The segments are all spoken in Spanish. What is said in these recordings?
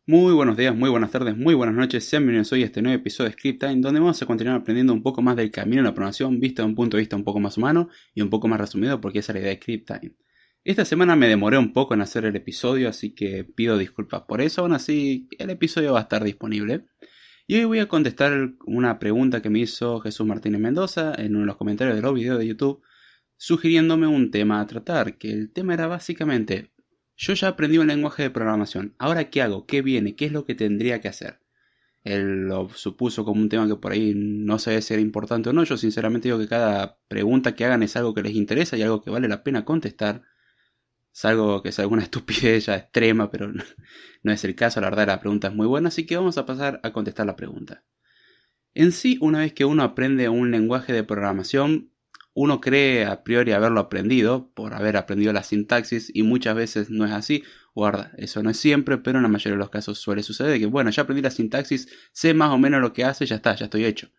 Muy buenos días, muy buenas tardes, muy buenas noches, sean bienvenidos hoy a este nuevo episodio de Script Time, donde vamos a continuar aprendiendo un poco más del camino de la programación visto desde un punto de vista un poco más humano y un poco más resumido, porque esa es la idea de Script Time. Esta semana me demoré un poco en hacer el episodio, así que pido disculpas por eso. Aún así el episodio va a estar disponible. Y hoy voy a contestar una pregunta que me hizo Jesús Martínez Mendoza en uno de los comentarios de los videos de YouTube, sugiriéndome un tema a tratar, que el tema era básicamente: yo ya aprendí un lenguaje de programación, ¿ahora qué hago? ¿Qué viene? ¿Qué es lo que tendría que hacer? Él lo supuso como un tema que por ahí no sabe si era importante o no. Yo sinceramente digo que cada pregunta que hagan es algo que les interesa y algo que vale la pena contestar. Salvo que es alguna estupidez ya extrema, pero no es el caso. La verdad, la pregunta es muy buena, así que vamos a pasar a contestar la pregunta. En sí, una vez que uno aprende un lenguaje de programación, uno cree a priori haberlo aprendido, por haber aprendido la sintaxis, y muchas veces no es así. Guarda, eso no es siempre, pero en la mayoría de los casos suele suceder que, bueno, ya aprendí la sintaxis, sé más o menos lo que hace, ya está, ya estoy hecho.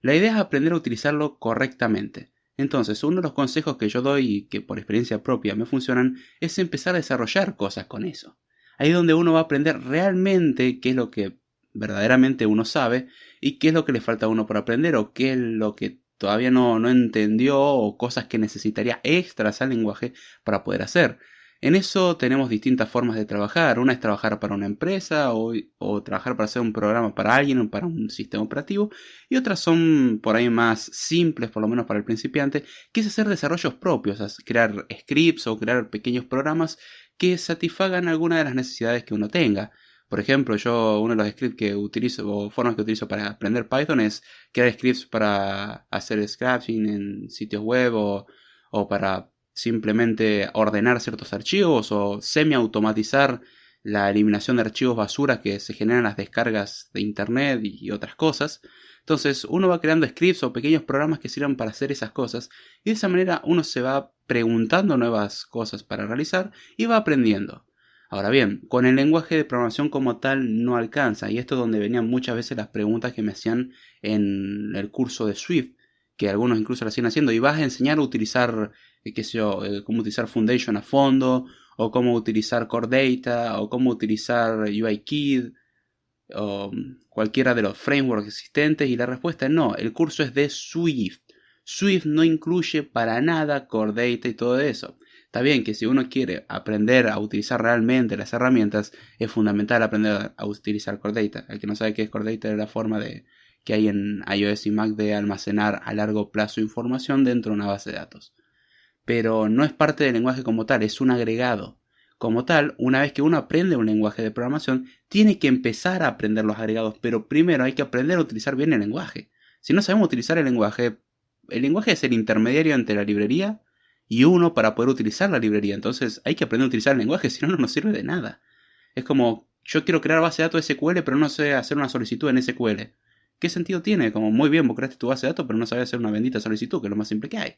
La idea es aprender a utilizarlo correctamente. Entonces, uno de los consejos que yo doy y que por experiencia propia me funcionan es empezar a desarrollar cosas con eso. Ahí es donde uno va a aprender realmente qué es lo que verdaderamente uno sabe y qué es lo que le falta a uno por aprender o qué es lo que todavía no entendió o cosas que necesitaría extras al lenguaje para poder hacer. En eso tenemos distintas formas de trabajar. Una es trabajar para una empresa o trabajar para hacer un programa para alguien o para un sistema operativo. Y otras son por ahí más simples, por lo menos para el principiante, que es hacer desarrollos propios, crear scripts o crear pequeños programas que satisfagan alguna de las necesidades que uno tenga. Por ejemplo, yo uno de los scripts que utilizo o formas que utilizo para aprender Python es crear scripts para hacer scratching en sitios web o para simplemente ordenar ciertos archivos o semi-automatizar la eliminación de archivos basura que se generan en las descargas de internet y otras cosas. Entonces uno va creando scripts o pequeños programas que sirvan para hacer esas cosas y de esa manera uno se va preguntando nuevas cosas para realizar y va aprendiendo. Ahora bien, con el lenguaje de programación como tal no alcanza, y esto es donde venían muchas veces las preguntas que me hacían en el curso de Swift, que algunos incluso lo siguen haciendo, y vas a enseñar a utilizar, qué sé yo, cómo utilizar Foundation a fondo, o cómo utilizar Core Data, o cómo utilizar UIKit, o cualquiera de los frameworks existentes, y la respuesta es no, el curso es de Swift. Swift no incluye para nada Core Data y todo eso. Está bien que si uno quiere aprender a utilizar realmente las herramientas, es fundamental aprender a utilizar Core Data. El que no sabe qué es Core Data es la forma que hay en iOS y Mac de almacenar a largo plazo información dentro de una base de datos. Pero no es parte del lenguaje como tal, es un agregado. Como tal, una vez que uno aprende un lenguaje de programación, tiene que empezar a aprender los agregados, pero primero hay que aprender a utilizar bien el lenguaje. Si no sabemos utilizar el lenguaje es el intermediario entre la librería y uno para poder utilizar la librería. Entonces hay que aprender a utilizar el lenguaje, si no, no nos sirve de nada. Es como, yo quiero crear base de datos SQL, pero no sé hacer una solicitud en SQL. ¿Qué sentido tiene? Como, muy bien, vos creaste tu base de datos, pero no sabes hacer una bendita solicitud, que es lo más simple que hay.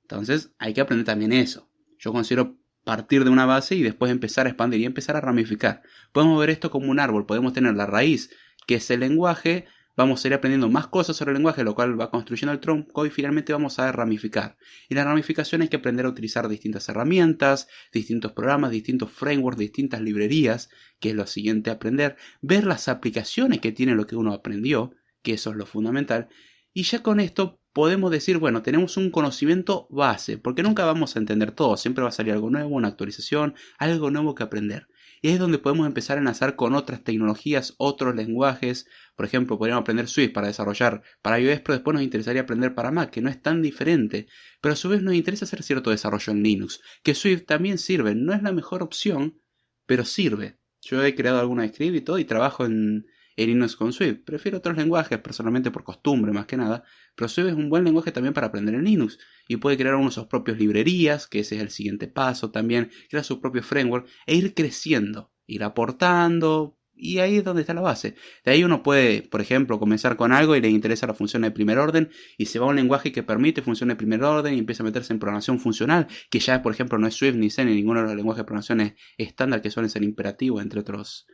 Entonces hay que aprender también eso. Yo considero partir de una base y después empezar a expandir y empezar a ramificar. Podemos ver esto como un árbol, podemos tener la raíz, que es el lenguaje, vamos a ir aprendiendo más cosas sobre el lenguaje, lo cual va construyendo el tronco y finalmente vamos a ramificar. Y la ramificación hay que aprender a utilizar distintas herramientas, distintos programas, distintos frameworks, distintas librerías, que es lo siguiente a aprender, ver las aplicaciones que tiene lo que uno aprendió, que eso es lo fundamental, y ya con esto podemos decir, bueno, tenemos un conocimiento base, porque nunca vamos a entender todo, siempre va a salir algo nuevo, una actualización, algo nuevo que aprender. Y ahí es donde podemos empezar a enlazar con otras tecnologías, otros lenguajes. Por ejemplo, podríamos aprender Swift para desarrollar para iOS, pero después nos interesaría aprender para Mac, que no es tan diferente. Pero a su vez nos interesa hacer cierto desarrollo en Linux, que Swift también sirve. No es la mejor opción, pero sirve. Yo he creado alguna script y todo y trabajo en Linux con Swift. Prefiero otros lenguajes, personalmente por costumbre más que nada, pero Swift es un buen lenguaje también para aprender en Linux. Y puede crear uno de sus propias librerías, que ese es el siguiente paso también, crear su propio framework e ir creciendo, ir aportando, y ahí es donde está la base. De ahí uno puede, por ejemplo, comenzar con algo y le interesa la función de primer orden y se va a un lenguaje que permite función de primer orden y empieza a meterse en programación funcional, que ya por ejemplo no es Swift ni C ni ninguno de los lenguajes de programación estándar que suelen ser imperativos entre otros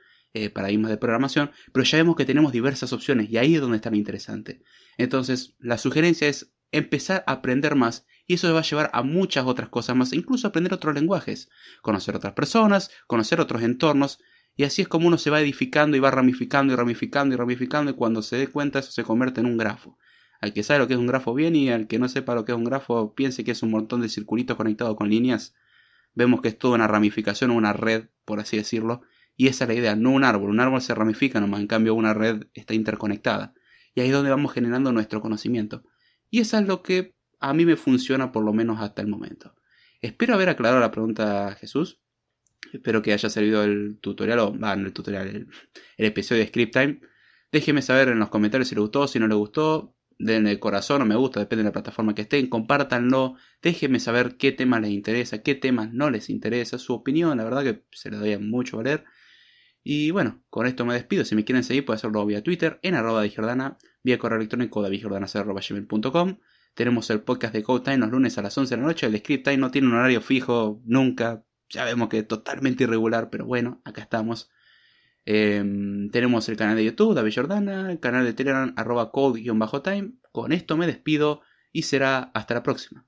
paradigmas de programación, pero ya vemos que tenemos diversas opciones y ahí es donde está lo interesante. Entonces, la sugerencia es empezar a aprender más y eso va a llevar a muchas otras cosas más, incluso aprender otros lenguajes, conocer otras personas, conocer otros entornos Y así es como uno se va edificando y va ramificando y ramificando y ramificando, y cuando se dé cuenta eso se convierte en un grafo. Al que sabe lo que es un grafo bien, y al que no sepa lo que es un grafo piense que es un montón de circulitos conectados con líneas, vemos que es toda una ramificación o una red, por así decirlo. Y esa es la idea, no un árbol. Un árbol se ramifica nomás, en cambio una red está interconectada. Y ahí es donde vamos generando nuestro conocimiento. Y eso es lo que a mí me funciona, por lo menos hasta el momento. Espero haber aclarado la pregunta, Jesús. Espero que haya servido el tutorial, no el tutorial, el episodio de Script Time. Déjenme saber en los comentarios si les gustó, si no les gustó. Denle el corazón o me gusta, depende de la plataforma que estén. Compártanlo. Déjenme saber qué temas les interesa, qué temas no les interesa. Su opinión, la verdad que se le doy mucho valer. Y bueno, con esto me despido. Si me quieren seguir, pueden hacerlo vía Twitter, en @davidjordana, vía correo electrónico davidjordana@gmail.com. Tenemos el podcast de Code Time los lunes a las 11 de la noche. El Script Time no tiene un horario fijo nunca. Ya vemos que es totalmente irregular, pero bueno, acá estamos. Tenemos el canal de YouTube, David Jordana, el canal de Telegram, @code-time. Con esto me despido y será hasta la próxima.